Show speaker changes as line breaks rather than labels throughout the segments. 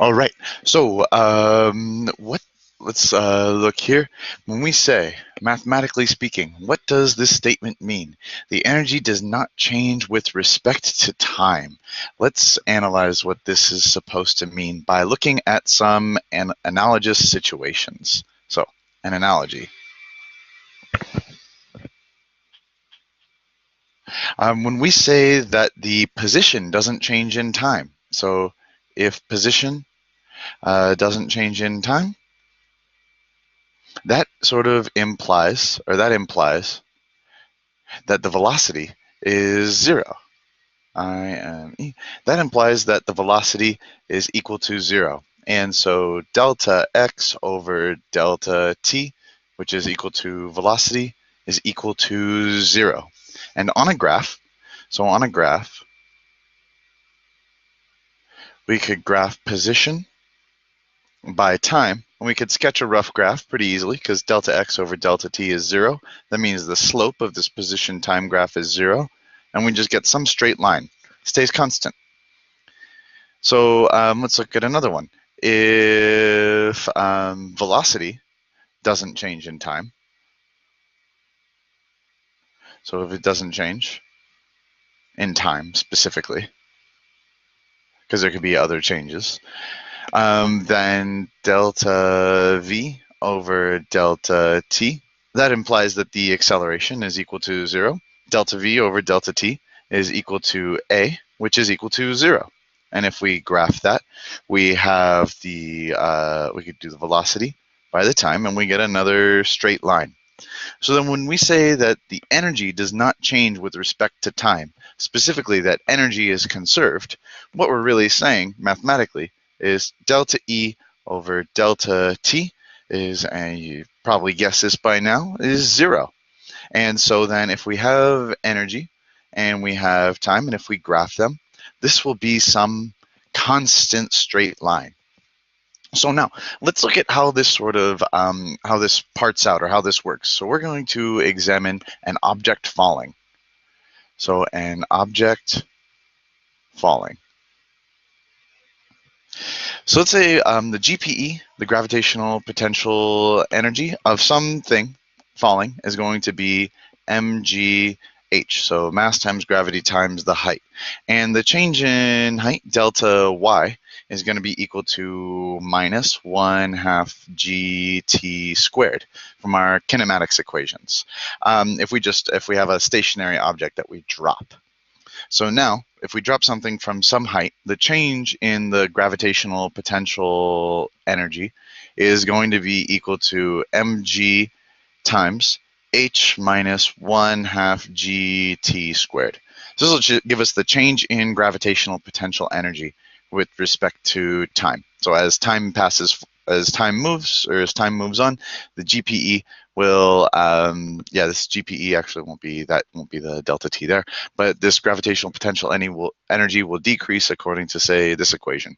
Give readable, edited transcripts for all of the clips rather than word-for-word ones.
All right. So, what? Let's look here. When we say, mathematically speaking, what does this statement mean? The energy does not change with respect to time. Let's analyze what this is supposed to mean by looking at some analogous situations. So, an analogy. When we say that the position doesn't change in time, so if position doesn't change in time, that sort of implies, or that implies, that the velocity is zero. I-M-E. That implies that the velocity is equal to zero. And so delta x over delta t, which is equal to velocity, is equal to zero. And on a graph, we could graph position by time, and we could sketch a rough graph pretty easily because delta x over delta t is zero. That means the slope of this position time graph is zero, and we just get some straight line. Stays constant. So let's look at another one. If velocity doesn't change in time, so if it doesn't change in time specifically, because there could be other changes, then delta v over delta t, that implies that the acceleration is equal to zero. Delta v over delta t is equal to a, which is equal to zero. And if we graph that, we have the, we could do the velocity by the time, and we get another straight line. So then when we say that the energy does not change with respect to time, specifically that energy is conserved, what we're really saying mathematically is delta E over delta T is, and you probably guessed this by now, is zero. And so then if we have energy and we have time, and if we graph them, this will be some constant straight line. So now let's look at how this sort of how this parts out, or how this works. So we're going to examine an object falling. So an object falling. So let's say the GPE, the gravitational potential energy of something falling, is going to be mgh, so mass times gravity times the height. And the change in height, delta y, is going to be equal to minus 1/2 gt squared from our kinematics equations. If we have a stationary object that we drop. So now, if we drop something from some height, the change in the gravitational potential energy is going to be equal to mg times h minus 1/2 gt squared. So this will give us the change in gravitational potential energy with respect to time. So as time passes, as time moves on, the GPE will, this GPE actually won't be the delta T there, but this gravitational potential energy will decrease according to, say, this equation.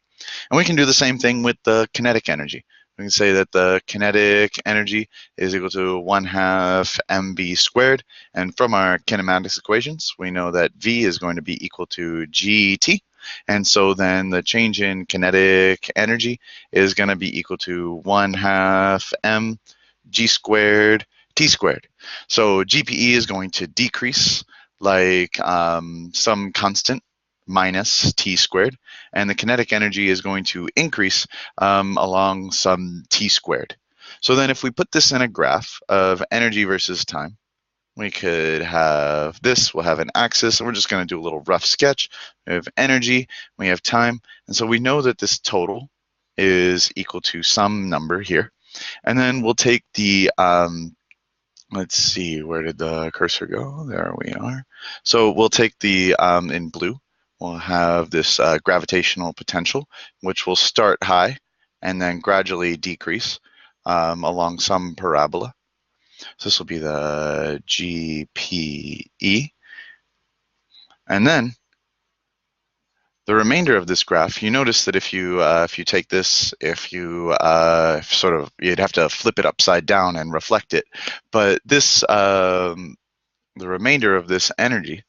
And we can do the same thing with the kinetic energy. We can say that the kinetic energy is equal to 1/2 mv squared, and from our kinematics equations, we know that V is going to be equal to gt, and so then the change in kinetic energy is going to be equal to 1/2 m g squared t squared. So GPE is going to decrease like some constant minus t squared, and the kinetic energy is going to increase along some t squared. So then if we put this in a graph of energy versus time, we could have this, we'll have an axis, and we're just going to do a little rough sketch. We have energy, we have time, and so we know that this total is equal to some number here. And then we'll take the, let's see, where did the cursor go? There we are. So we'll take the, in blue, we'll have this gravitational potential, which will start high and then gradually decrease along some parabola. So this will be the GPE. And then the remainder of this graph, you notice that if you take this, you'd have to flip it upside down and reflect it. But this, the remainder of this energy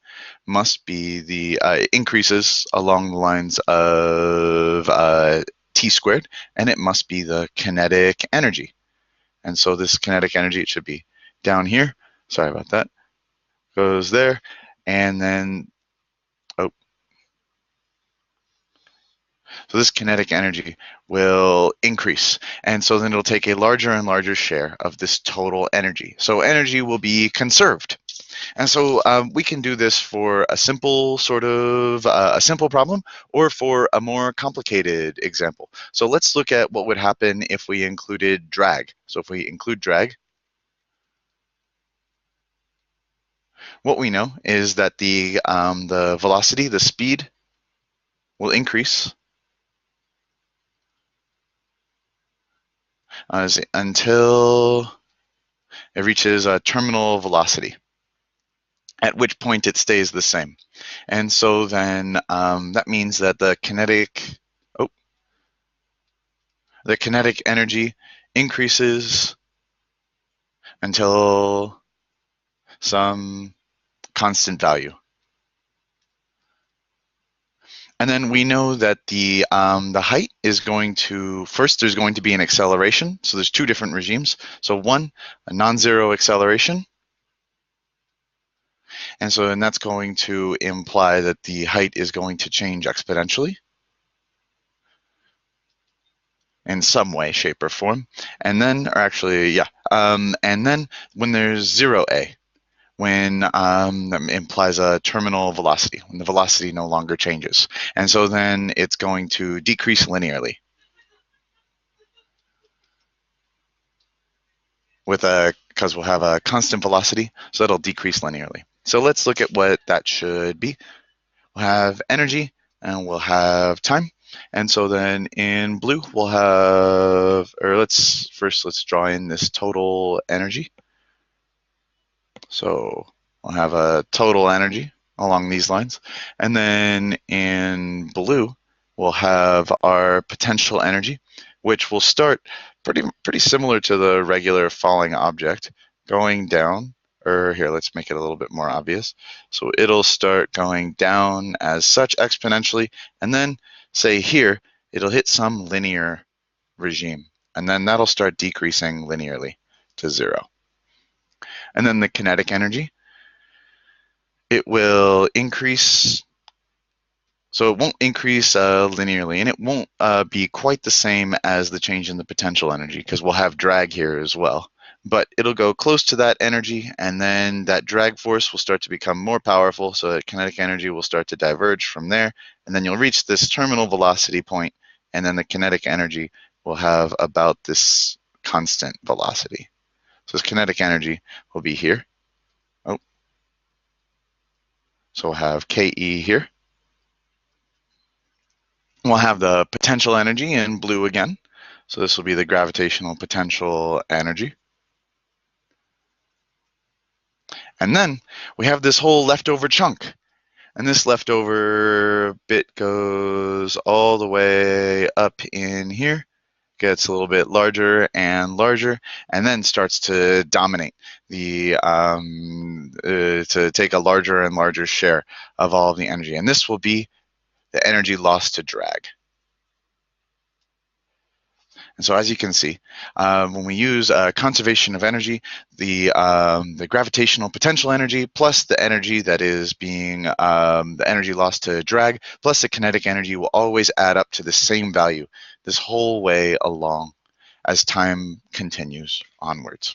must be the increases along the lines of T squared, and it must be the kinetic energy. And so this kinetic energy, it should be down here. Sorry about that. Goes there, and then, oh, so this kinetic energy will increase. And so then it'll take a larger and larger share of this total energy. So energy will be conserved. And so we can do this for a simple a simple problem, or for a more complicated example. So let's look at what would happen if we included drag. So if we include drag, what we know is that the velocity, the speed, will increase until it reaches a terminal velocity, at which point it stays the same. And so then that means that the kinetic energy increases until some constant value. And then we know that the height is going to, first there's going to be an acceleration. So there's two different regimes. So one, a non-zero acceleration. And so then that's going to imply that the height is going to change exponentially in some way, shape, or form. And then, or actually, yeah. And then when there's zero A, when that implies a terminal velocity, when the velocity no longer changes. And so then it's going to decrease linearly because we'll have a constant velocity, so it'll decrease linearly. So let's look at what that should be. We'll have energy and we'll have time. And so then in blue, we'll have, or let's draw in this total energy. So we'll have a total energy along these lines. And then in blue, we'll have our potential energy, which will start pretty similar to the regular falling object, going down, or here, let's make it a little bit more obvious. So it'll start going down as such exponentially, and then say here, it'll hit some linear regime, and then that'll start decreasing linearly to zero. And then the kinetic energy, it will increase. So it won't increase linearly, and it won't be quite the same as the change in the potential energy, because we'll have drag here as well. But it'll go close to that energy, and then that drag force will start to become more powerful, so that kinetic energy will start to diverge from there, and then you'll reach this terminal velocity point, and then the kinetic energy will have about this constant velocity. So this kinetic energy will be here. Oh, so we'll have KE here. We'll have the potential energy in blue again. So this will be the gravitational potential energy. And then we have this whole leftover chunk. And this leftover bit goes all the way up in here, gets a little bit larger and larger, and then starts to dominate to take a larger and larger share of all of the energy. And this will be the energy lost to drag. And so as you can see, when we use conservation of energy, the gravitational potential energy plus the energy that is being, the energy lost to drag plus the kinetic energy will always add up to the same value this whole way along as time continues onwards.